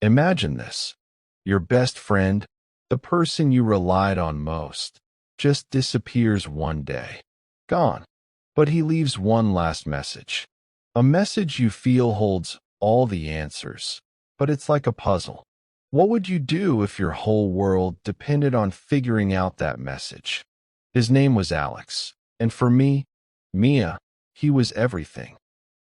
Imagine this. Your best friend, the person you relied on most, just disappears one day. Gone. But he leaves one last message. A message you feel holds all the answers, but it's like a puzzle. What would you do if your whole world depended on figuring out that message? His name was Alex, and for me, Mia, he was everything.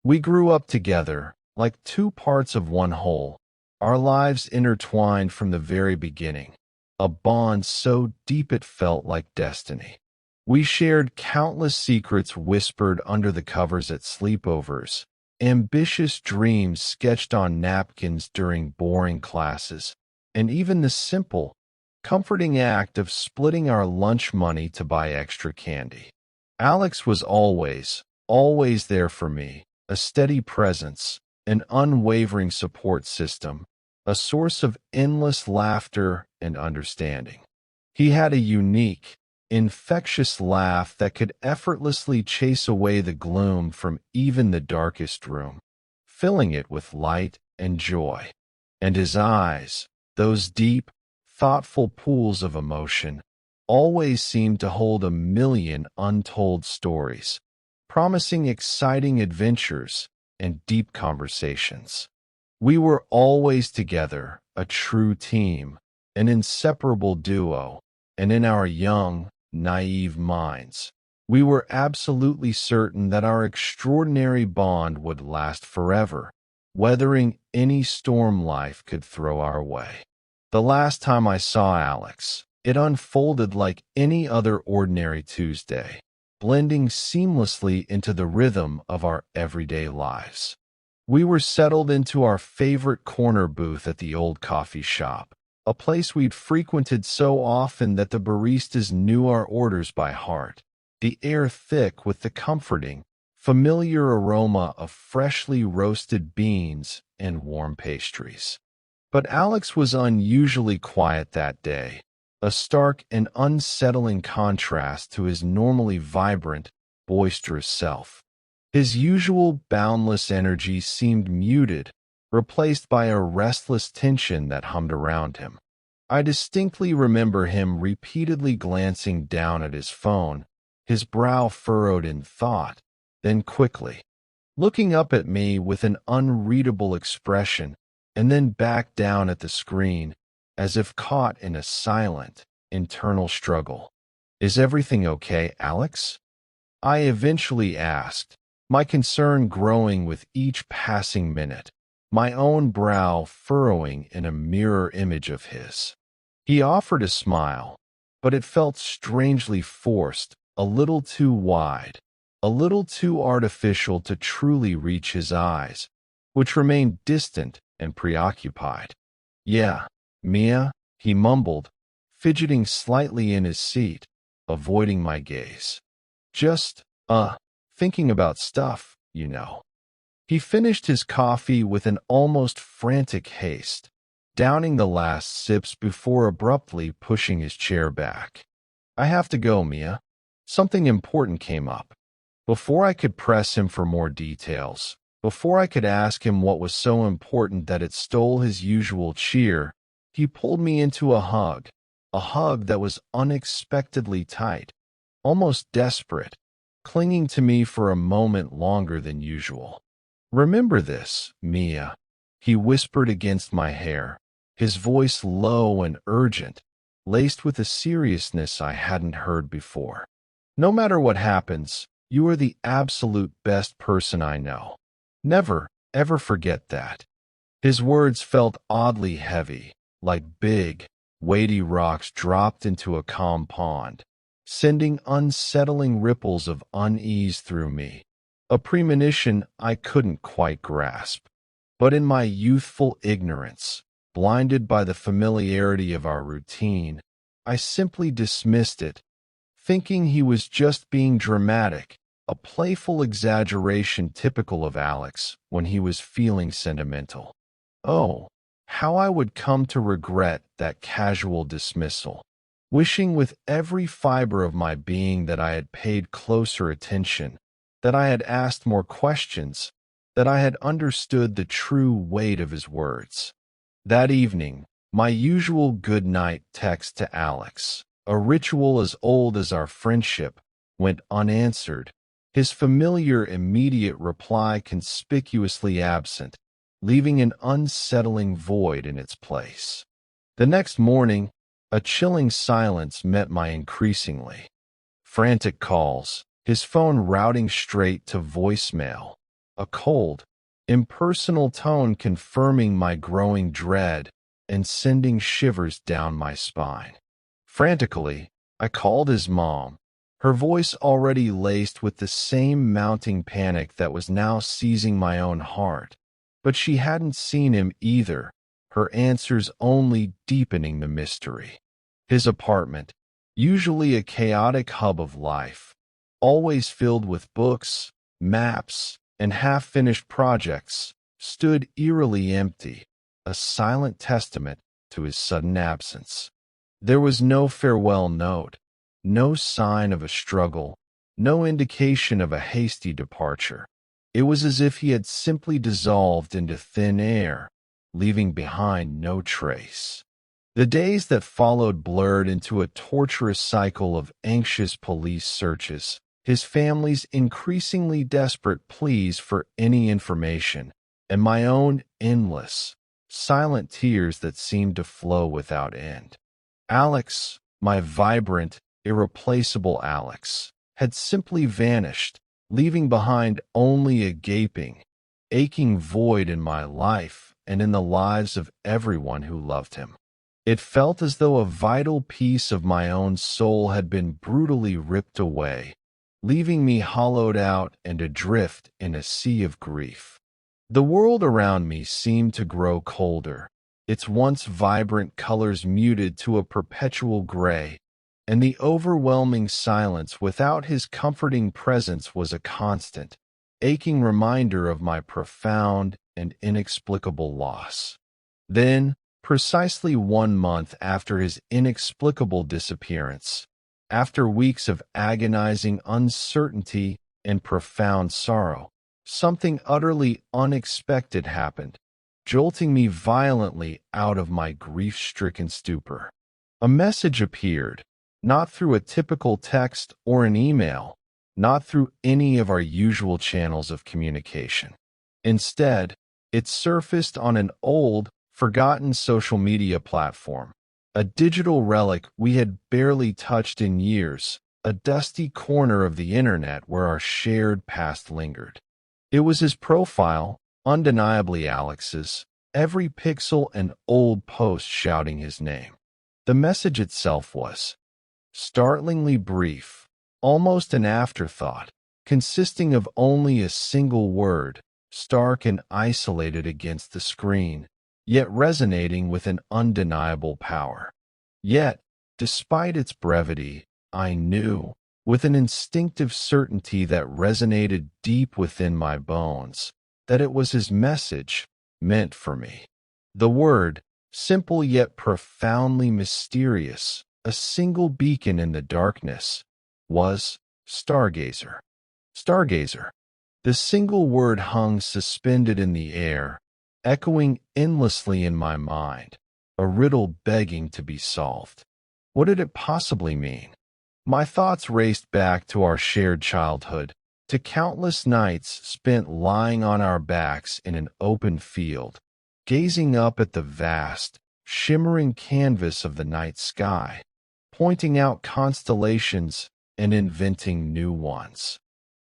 We grew up together, like two parts of one whole, our lives intertwined from the very beginning, a bond so deep it felt like destiny. We shared countless secrets whispered under the covers at sleepovers, ambitious dreams sketched on napkins during boring classes, and even the simple, comforting act of splitting our lunch money to buy extra candy. Alex was always there for me, a steady presence, an unwavering support system, a source of endless laughter and understanding. He had a unique, infectious laugh that could effortlessly chase away the gloom from even the darkest room, filling it with light and joy. And his eyes, those deep, thoughtful pools of emotion, always seemed to hold a million untold stories, promising exciting adventures and deep conversations. We were always together, a true team, an inseparable duo, and in our young, naive minds, we were absolutely certain that our extraordinary bond would last forever, weathering any storm life could throw our way. The last time I saw Alex, it unfolded like any other ordinary Tuesday, blending seamlessly into the rhythm of our everyday lives. We were settled into our favorite corner booth at the old coffee shop, a place we'd frequented so often that the baristas knew our orders by heart, the air thick with the comforting, familiar aroma of freshly roasted beans and warm pastries. But Alex was unusually quiet that day, a stark and unsettling contrast to his normally vibrant, boisterous self. His usual boundless energy seemed muted, replaced by a restless tension that hummed around him. I distinctly remember him repeatedly glancing down at his phone, his brow furrowed in thought, then quickly looking up at me with an unreadable expression, and then back down at the screen, as if caught in a silent, internal struggle. "Is everything okay, Alex?" I eventually asked, my concern growing with each passing minute, my own brow furrowing in a mirror image of his. He offered a smile, but it felt strangely forced, a little too wide, a little too artificial to truly reach his eyes, which remained distant and preoccupied. "Yeah, Mia," he mumbled, fidgeting slightly in his seat, avoiding my gaze. "Just, thinking about stuff, you know." He finished his coffee with an almost frantic haste, downing the last sips before abruptly pushing his chair back. "I have to go, Mia. Something important came up." Before I could press him for more details, before I could ask him what was so important that it stole his usual cheer, he pulled me into a hug that was unexpectedly tight, almost desperate, clinging to me for a moment longer than usual. "Remember this, Mia," he whispered against my hair, his voice low and urgent, laced with a seriousness I hadn't heard before. "No matter what happens, you are the absolute best person I know. Never, ever forget that." His words felt oddly heavy, like big, weighty rocks dropped into a calm pond, sending unsettling ripples of unease through me, a premonition I couldn't quite grasp. But in my youthful ignorance, blinded by the familiarity of our routine, I simply dismissed it, thinking he was just being dramatic, a playful exaggeration typical of Alex when he was feeling sentimental. Oh, how I would come to regret that casual dismissal, wishing with every fiber of my being that I had paid closer attention, that I had asked more questions, that I had understood the true weight of his words. That evening, my usual good night text to Alex, a ritual as old as our friendship, went unanswered, his familiar immediate reply conspicuously absent, leaving an unsettling void in its place. The next morning, a chilling silence met my increasingly frantic calls, his phone routing straight to voicemail, a cold, impersonal tone confirming my growing dread and sending shivers down my spine. Frantically, I called his mom, her voice already laced with the same mounting panic that was now seizing my own heart. But she hadn't seen him either, her answers only deepening the mystery. His apartment, usually a chaotic hub of life, always filled with books, maps, and half-finished projects, stood eerily empty, a silent testament to his sudden absence. There was no farewell note, no sign of a struggle, no indication of a hasty departure. It was as if he had simply dissolved into thin air, leaving behind no trace. The days that followed blurred into a torturous cycle of anxious police searches, his family's increasingly desperate pleas for any information, and my own endless, silent tears that seemed to flow without end. Alex, my vibrant, irreplaceable Alex, had simply vanished, leaving behind only a gaping, aching void in my life and in the lives of everyone who loved him. It felt as though a vital piece of my own soul had been brutally ripped away, leaving me hollowed out and adrift in a sea of grief. The world around me seemed to grow colder, its once vibrant colors muted to a perpetual gray, and the overwhelming silence without his comforting presence was a constant, aching reminder of my profound and inexplicable loss. Then, precisely 1 month after his inexplicable disappearance, after weeks of agonizing uncertainty and profound sorrow, something utterly unexpected happened, jolting me violently out of my grief-stricken stupor. A message appeared, not through a typical text or an email, not through any of our usual channels of communication. Instead, it surfaced on an old, forgotten social media platform, a digital relic we had barely touched in years, a dusty corner of the internet where our shared past lingered. It was his profile, undeniably Alex's, every pixel an old post shouting his name. The message itself was startlingly brief, almost an afterthought, consisting of only a single word, stark and isolated against the screen, yet resonating with an undeniable power. Yet, despite its brevity, I knew, with an instinctive certainty that resonated deep within my bones, that it was his message meant for me. The word, simple yet profoundly mysterious, a single beacon in the darkness, was stargazer. Stargazer. The single word hung suspended in the air, echoing endlessly in my mind, a riddle begging to be solved. What did it possibly mean? My thoughts raced back to our shared childhood, to countless nights spent lying on our backs in an open field, gazing up at the vast, shimmering canvas of the night sky, pointing out constellations and inventing new ones.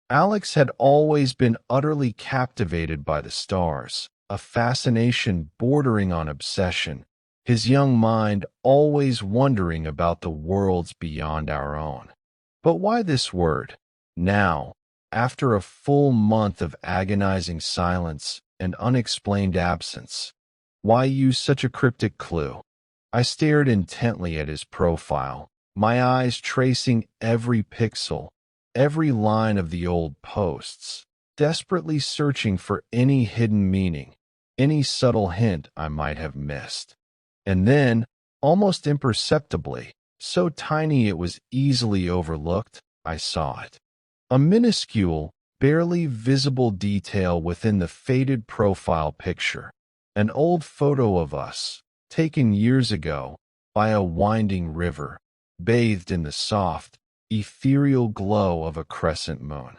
Alex had always been utterly captivated by the stars, a fascination bordering on obsession, his young mind always wondering about the worlds beyond our own. But why this word, now, after a full month of agonizing silence and unexplained absence? Why use such a cryptic clue? I stared intently at his profile, my eyes tracing every pixel, every line of the old posts, desperately searching for any hidden meaning, any subtle hint I might have missed. And then, almost imperceptibly, so tiny it was easily overlooked, I saw it. A minuscule, barely visible detail within the faded profile picture, an old photo of us, taken years ago by a winding river, bathed in the soft, ethereal glow of a crescent moon.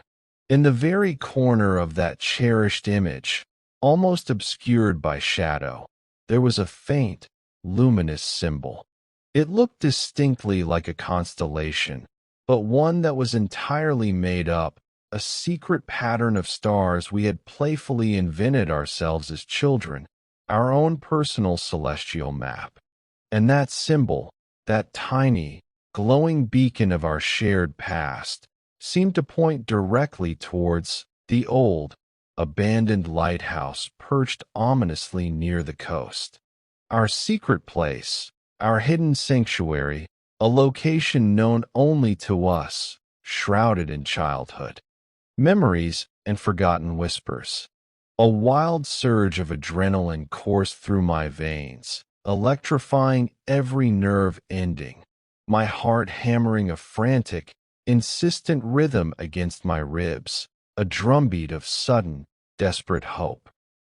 In the very corner of that cherished image, almost obscured by shadow, there was a faint, luminous symbol. It looked distinctly like a constellation, but one that was entirely made up, a secret pattern of stars we had playfully invented ourselves as children, our own personal celestial map. And that symbol, that tiny, glowing beacon of our shared past, seemed to point directly towards the old, abandoned lighthouse perched ominously near the coast. Our secret place, our hidden sanctuary, a location known only to us, shrouded in childhood. Memories and forgotten whispers. A wild surge of adrenaline coursed through my veins, electrifying every nerve ending, my heart hammering a frantic, insistent rhythm against my ribs, a drumbeat of sudden, desperate hope.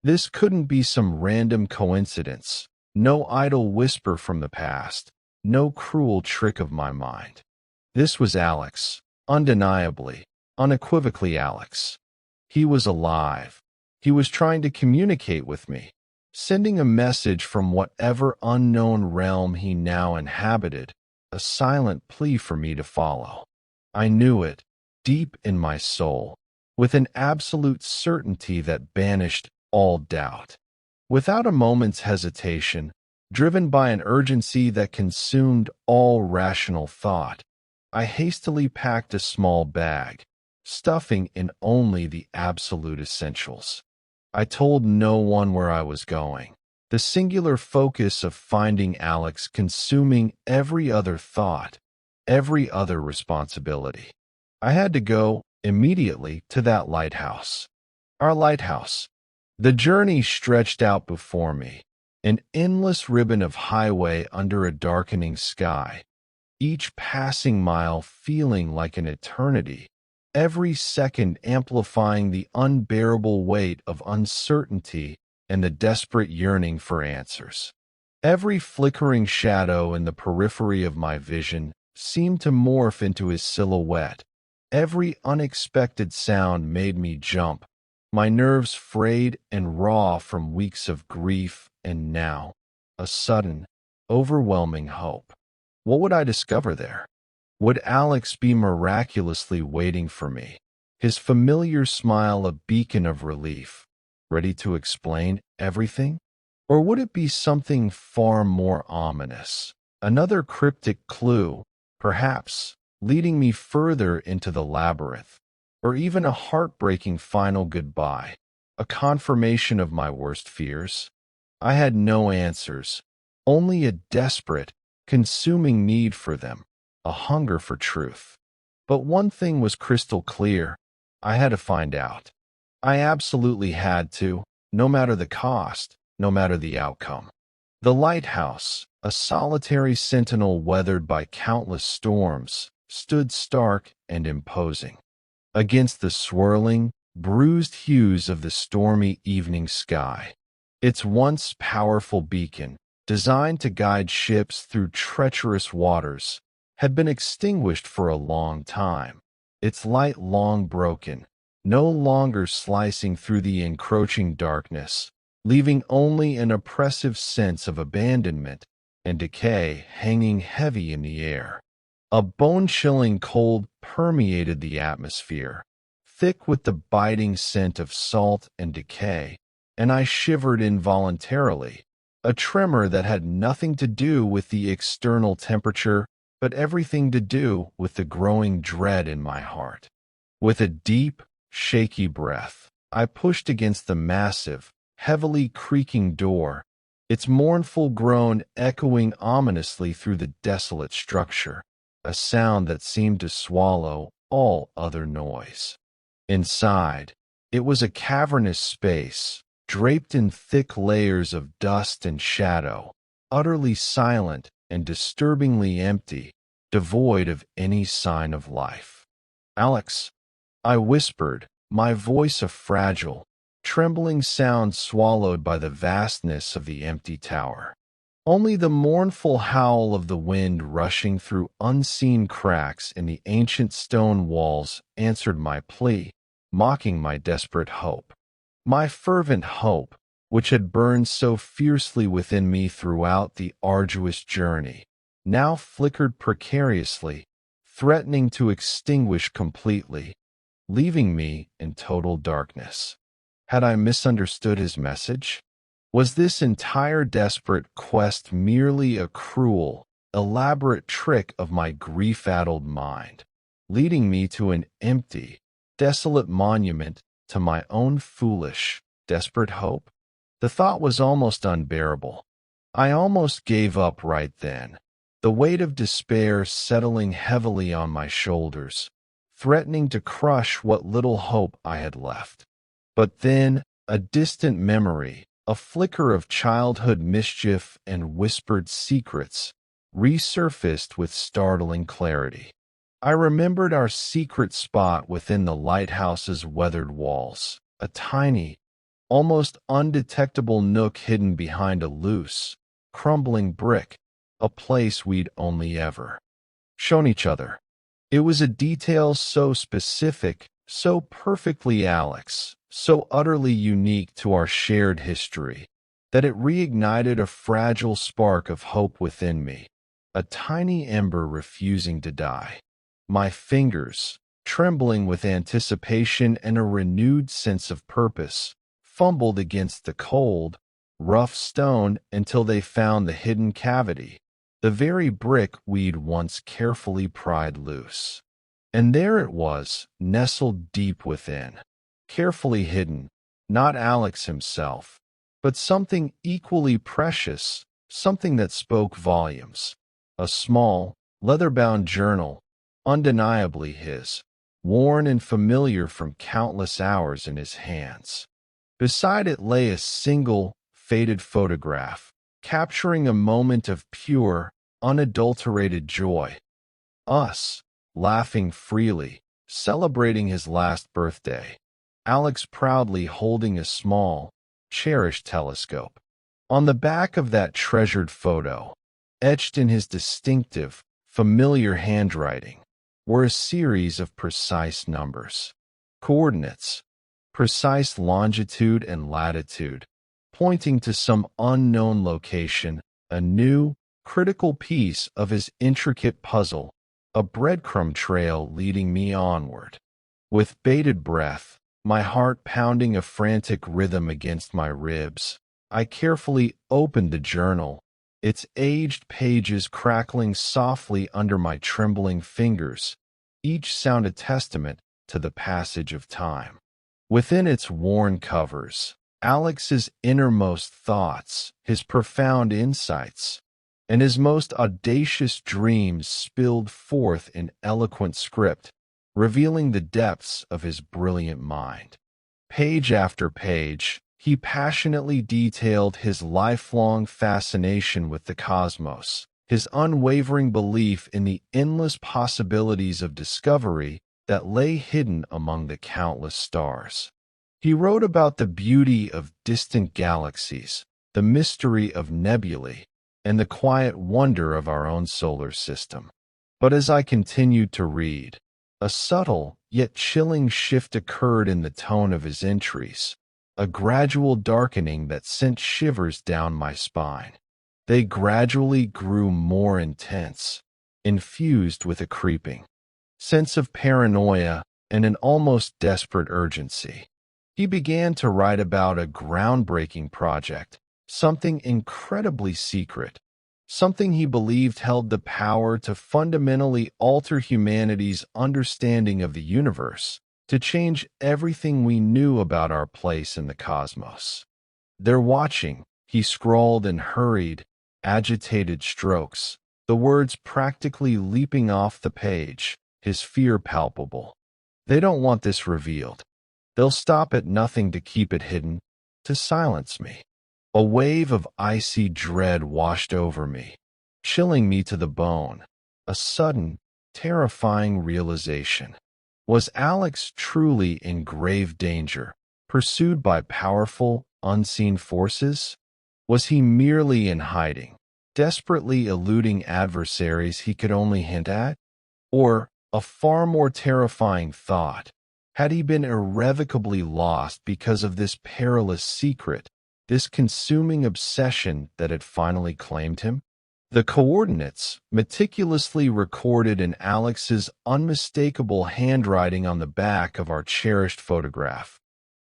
This couldn't be some random coincidence, no idle whisper from the past, no cruel trick of my mind. This was Alex, undeniably, unequivocally Alex. He was alive. He was trying to communicate with me, sending a message from whatever unknown realm he now inhabited, a silent plea for me to follow. I knew it, deep in my soul, with an absolute certainty that banished all doubt. Without a moment's hesitation, driven by an urgency that consumed all rational thought, I hastily packed a small bag, stuffing in only the absolute essentials. I told no one where I was going, the singular focus of finding Alex consuming every other thought, every other responsibility. I had to go immediately to that lighthouse. Our lighthouse. The journey stretched out before me, an endless ribbon of highway under a darkening sky, each passing mile feeling like an eternity, every second amplifying the unbearable weight of uncertainty and the desperate yearning for answers. Every flickering shadow in the periphery of my vision seemed to morph into his silhouette. Every unexpected sound made me jump, my nerves frayed and raw from weeks of grief, and now, a sudden, overwhelming hope. What would I discover there? Would Alex be miraculously waiting for me, his familiar smile a beacon of relief, ready to explain everything? Or would it be something far more ominous, another cryptic clue, perhaps, leading me further into the labyrinth, or even a heartbreaking final goodbye, a confirmation of my worst fears? I had no answers, only a desperate, consuming need for them, a hunger for truth. But one thing was crystal clear. I had to find out. I absolutely had to, no matter the cost, no matter the outcome. The lighthouse, a solitary sentinel weathered by countless storms, stood stark and imposing against the swirling, bruised hues of the stormy evening sky. Its once powerful beacon, designed to guide ships through treacherous waters, had been extinguished for a long time, its light long broken, no longer slicing through the encroaching darkness, leaving only an oppressive sense of abandonment and decay hanging heavy in the air. A bone-chilling cold permeated the atmosphere, thick with the biting scent of salt and decay, and I shivered involuntarily, a tremor that had nothing to do with the external temperature, but everything to do with the growing dread in my heart. With a deep, shaky breath, I pushed against the massive, heavily creaking door, its mournful groan echoing ominously through the desolate structure, a sound that seemed to swallow all other noise. Inside, it was a cavernous space, draped in thick layers of dust and shadow, utterly silent and disturbingly empty, devoid of any sign of life. "Alex," I whispered, my voice a fragile, trembling sound swallowed by the vastness of the empty tower. Only the mournful howl of the wind rushing through unseen cracks in the ancient stone walls answered my plea, mocking my desperate hope. My fervent hope, which had burned so fiercely within me throughout the arduous journey, now flickered precariously, threatening to extinguish completely, leaving me in total darkness. Had I misunderstood his message? Was this entire desperate quest merely a cruel, elaborate trick of my grief-addled mind, leading me to an empty, desolate monument to my own foolish, desperate hope? The thought was almost unbearable. I almost gave up right then, the weight of despair settling heavily on my shoulders, threatening to crush what little hope I had left. But then, a distant memory, a flicker of childhood mischief and whispered secrets, resurfaced with startling clarity. I remembered our secret spot within the lighthouse's weathered walls, a tiny, almost undetectable nook hidden behind a loose, crumbling brick, a place we'd only ever shown each other. It was a detail so specific, so perfectly Alex, so utterly unique to our shared history, that it reignited a fragile spark of hope within me, a tiny ember refusing to die. My fingers, trembling with anticipation and a renewed sense of purpose, fumbled against the cold, rough stone until they found the hidden cavity, the very brick we'd once carefully pried loose. And there it was, nestled deep within, carefully hidden, not Alex himself, but something equally precious, something that spoke volumes. A small, leather-bound journal, undeniably his, worn and familiar from countless hours in his hands. Beside it lay a single, faded photograph, capturing a moment of pure, unadulterated joy. Us, laughing freely, celebrating his last birthday. Alex proudly holding a small, cherished telescope. On the back of that treasured photo, etched in his distinctive, familiar handwriting, were a series of precise numbers, coordinates, precise longitude and latitude, pointing to some unknown location, a new, critical piece of his intricate puzzle, a breadcrumb trail leading me onward. With bated breath, my heart pounding a frantic rhythm against my ribs, I carefully opened the journal, its aged pages crackling softly under my trembling fingers, each sound a testament to the passage of time. Within its worn covers, Alex's innermost thoughts, his profound insights, and his most audacious dreams spilled forth in eloquent script, revealing the depths of his brilliant mind. Page after page, he passionately detailed his lifelong fascination with the cosmos, his unwavering belief in the endless possibilities of discovery that lay hidden among the countless stars. He wrote about the beauty of distant galaxies, the mystery of nebulae, and the quiet wonder of our own solar system. But as I continued to read, a subtle yet chilling shift occurred in the tone of his entries, a gradual darkening that sent shivers down my spine. They gradually grew more intense, infused with a creeping sense of paranoia and an almost desperate urgency. He began to write about a groundbreaking project, something incredibly secret, something he believed held the power to fundamentally alter humanity's understanding of the universe, to change everything we knew about our place in the cosmos. "They're watching," he scrawled in hurried, agitated strokes, the words practically leaping off the page, his fear palpable. "They don't want this revealed. They'll stop at nothing to keep it hidden, to silence me." A wave of icy dread washed over me, chilling me to the bone, a sudden, terrifying realization. Was Alex truly in grave danger, pursued by powerful, unseen forces? Was he merely in hiding, desperately eluding adversaries he could only hint at? Or, a far more terrifying thought, had he been irrevocably lost because of this perilous secret, this consuming obsession that had finally claimed him? The coordinates, meticulously recorded in Alex's unmistakable handwriting on the back of our cherished photograph,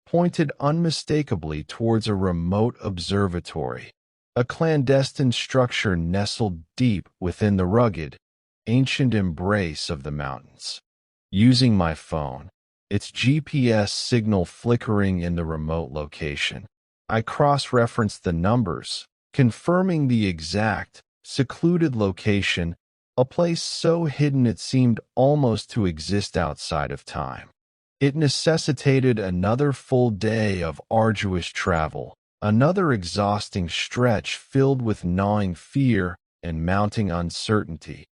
pointed unmistakably towards a remote observatory, a clandestine structure nestled deep within the rugged, ancient embrace of the mountains. Using my phone, its GPS signal flickering in the remote location, I cross-referenced the numbers, confirming the exact, secluded location, a place so hidden it seemed almost to exist outside of time. It necessitated another full day of arduous travel, another exhausting stretch filled with gnawing fear and mounting uncertainty,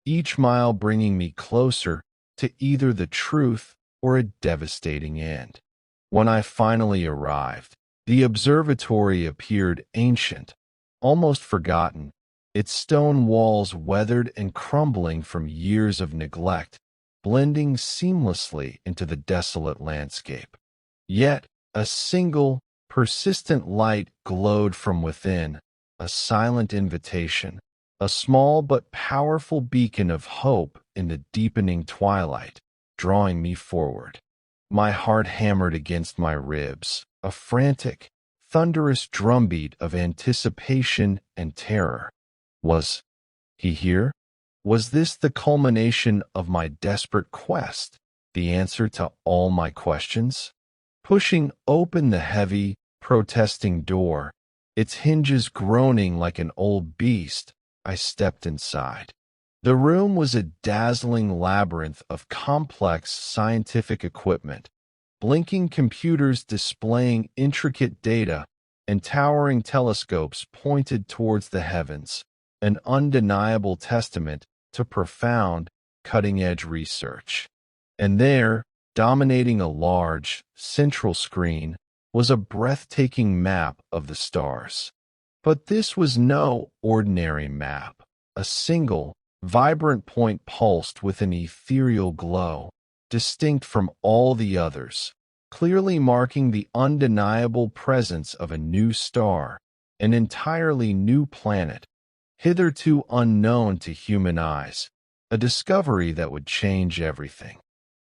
each mile bringing me closer to either the truth or a devastating end. When I finally arrived, the observatory appeared ancient, almost forgotten, its stone walls weathered and crumbling from years of neglect, blending seamlessly into the desolate landscape. Yet, a single, persistent light glowed from within, a silent invitation, a small but powerful beacon of hope in the deepening twilight, drawing me forward. My heart hammered against my ribs, a frantic, thunderous drumbeat of anticipation and terror. Was he here? Was this the culmination of my desperate quest, the answer to all my questions? Pushing open the heavy, protesting door, its hinges groaning like an old beast, I stepped inside. The room was a dazzling labyrinth of complex scientific equipment, blinking computers displaying intricate data and towering telescopes pointed towards the heavens, an undeniable testament to profound, cutting-edge research. And there, dominating a large, central screen, was a breathtaking map of the stars. But this was no ordinary map. A single, vibrant point pulsed with an ethereal glow, distinct from all the others, clearly marking the undeniable presence of a new star, an entirely new planet, hitherto unknown to human eyes, a discovery that would change everything.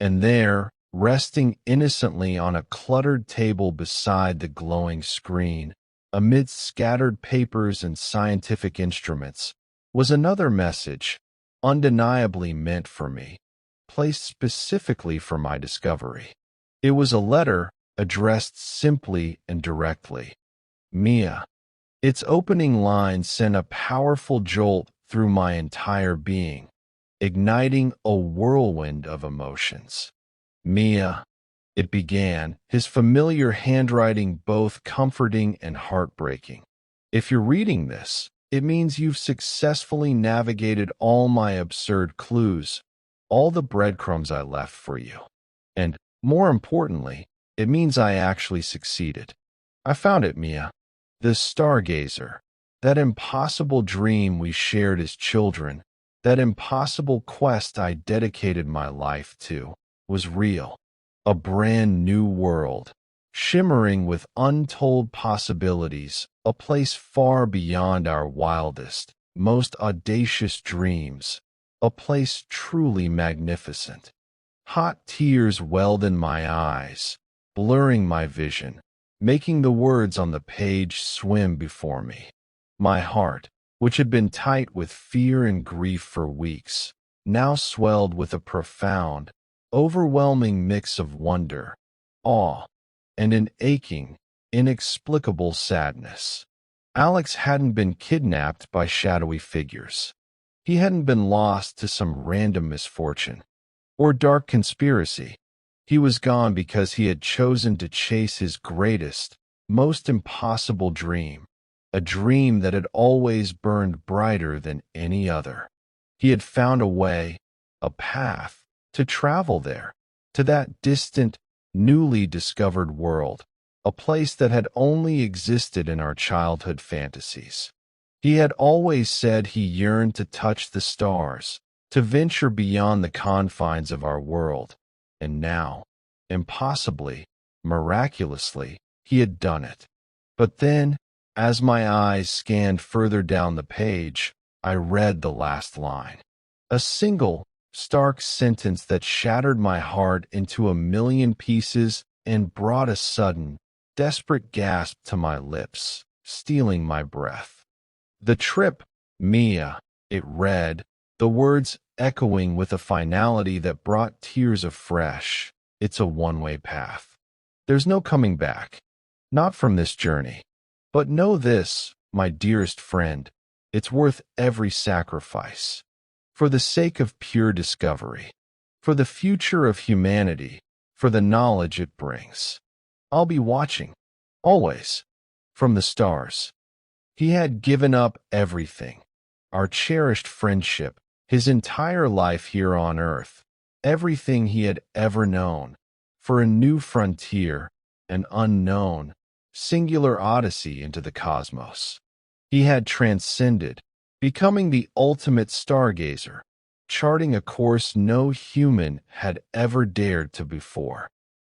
And there, resting innocently on a cluttered table beside the glowing screen, amidst scattered papers and scientific instruments, was another message, undeniably meant for me, placed specifically for my discovery. It was a letter addressed simply and directly. Mia. Its opening line sent a powerful jolt through my entire being, igniting a whirlwind of emotions. Mia, it began, his familiar handwriting both comforting and heartbreaking. If you're reading this, it means you've successfully navigated all my absurd clues, all the breadcrumbs I left for you. And, more importantly, it means I actually succeeded. I found it, Mia. The stargazer, that impossible dream we shared as children, that impossible quest I dedicated my life to, was real. A brand new world, shimmering with untold possibilities, a place far beyond our wildest, most audacious dreams, a place truly magnificent. Hot tears welled in my eyes, blurring my vision, making the words on the page swim before me. My heart, which had been tight with fear and grief for weeks, now swelled with a profound, overwhelming mix of wonder, awe, and an aching, inexplicable sadness. Alex hadn't been kidnapped by shadowy figures. He hadn't been lost to some random misfortune or dark conspiracy. He was gone because he had chosen to chase his greatest, most impossible dream, a dream that had always burned brighter than any other. He had found a way, a path, to travel there, to that distant, newly discovered world, a place that had only existed in our childhood fantasies. He had always said he yearned to touch the stars, to venture beyond the confines of our world, and now, impossibly, miraculously, he had done it. But then, as my eyes scanned further down the page, I read the last line. A single, stark sentence that shattered my heart into a million pieces and brought a sudden, desperate gasp to my lips, stealing my breath. The trip, Mia, it read, the words echoing with a finality that brought tears afresh. It's a one-way path. There's no coming back. Not from this journey. But know this, my dearest friend, it's worth every sacrifice. For the sake of pure discovery. For the future of humanity. For the knowledge it brings. I'll be watching. Always. From the stars. He had given up everything. Our cherished friendship, his entire life here on earth, everything he had ever known, for a new frontier, an unknown, singular odyssey into the cosmos. He had transcended, becoming the ultimate stargazer, charting a course no human had ever dared to before.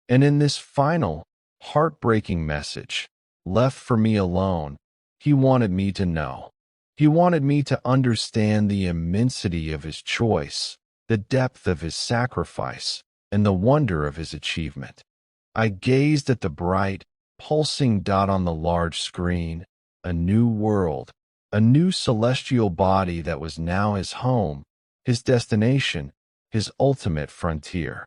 And in this final, heartbreaking message, left for me alone, he wanted me to know. He wanted me to understand the immensity of his choice, the depth of his sacrifice, and the wonder of his achievement. I gazed at the bright, pulsing dot on the large screen, a new world, a new celestial body that was now his home, his destination, his ultimate frontier.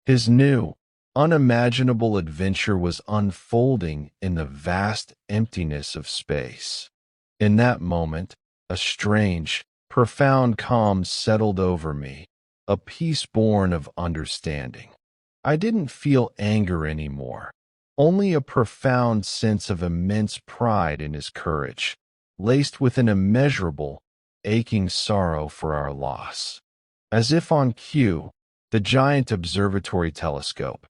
His new, unimaginable adventure was unfolding in the vast emptiness of space. In that moment, a strange, profound calm settled over me, a peace born of understanding. I didn't feel anger anymore, only a profound sense of immense pride in his courage, laced with an immeasurable, aching sorrow for our loss. As if on cue, the giant observatory telescope,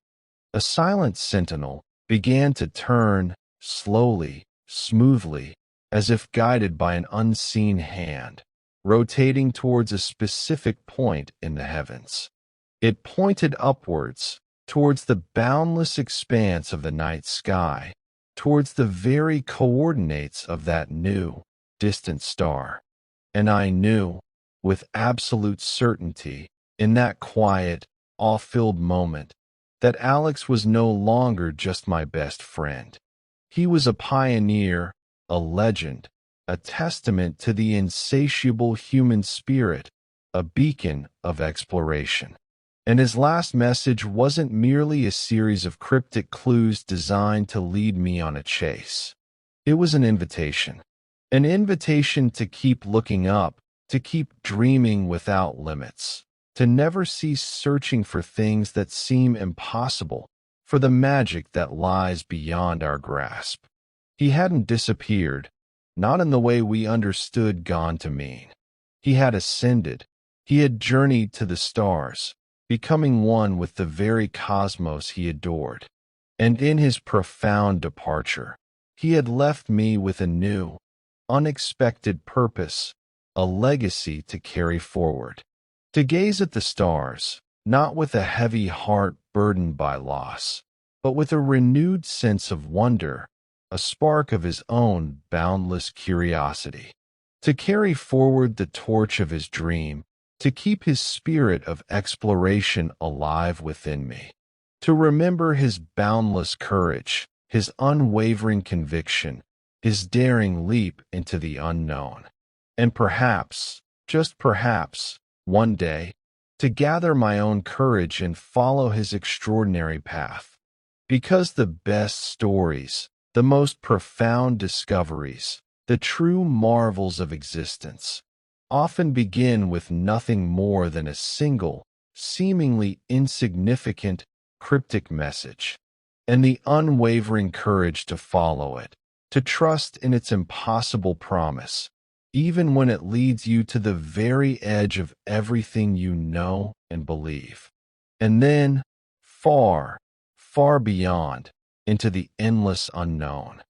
a silent sentinel, began to turn, slowly, smoothly, as if guided by an unseen hand, rotating towards a specific point in the heavens. It pointed upwards, towards the boundless expanse of the night sky, towards the very coordinates of that new, distant star. And I knew, with absolute certainty, in that quiet, awe-filled moment, that Alex was no longer just my best friend. He was a pioneer, a legend, a testament to the insatiable human spirit, a beacon of exploration. And his last message wasn't merely a series of cryptic clues designed to lead me on a chase. It was an invitation to keep looking up, to keep dreaming without limits, to never cease searching for things that seem impossible, for the magic that lies beyond our grasp. He hadn't disappeared, not in the way we understood gone to mean. He had ascended. He had journeyed to the stars, becoming one with the very cosmos he adored. And in his profound departure, he had left me with a new, unexpected purpose, a legacy to carry forward. To gaze at the stars, not with a heavy heart burdened by loss, but with a renewed sense of wonder, a spark of his own boundless curiosity. To carry forward the torch of his dream, to keep his spirit of exploration alive within me. To remember his boundless courage, his unwavering conviction, his daring leap into the unknown. And perhaps, just perhaps, one day, to gather my own courage and follow his extraordinary path. Because the best stories, the most profound discoveries, the true marvels of existence, often begin with nothing more than a single, seemingly insignificant, cryptic message, and the unwavering courage to follow it, to trust in its impossible promise, even when it leads you to the very edge of everything you know and believe. And then, far, far beyond, into the endless unknown.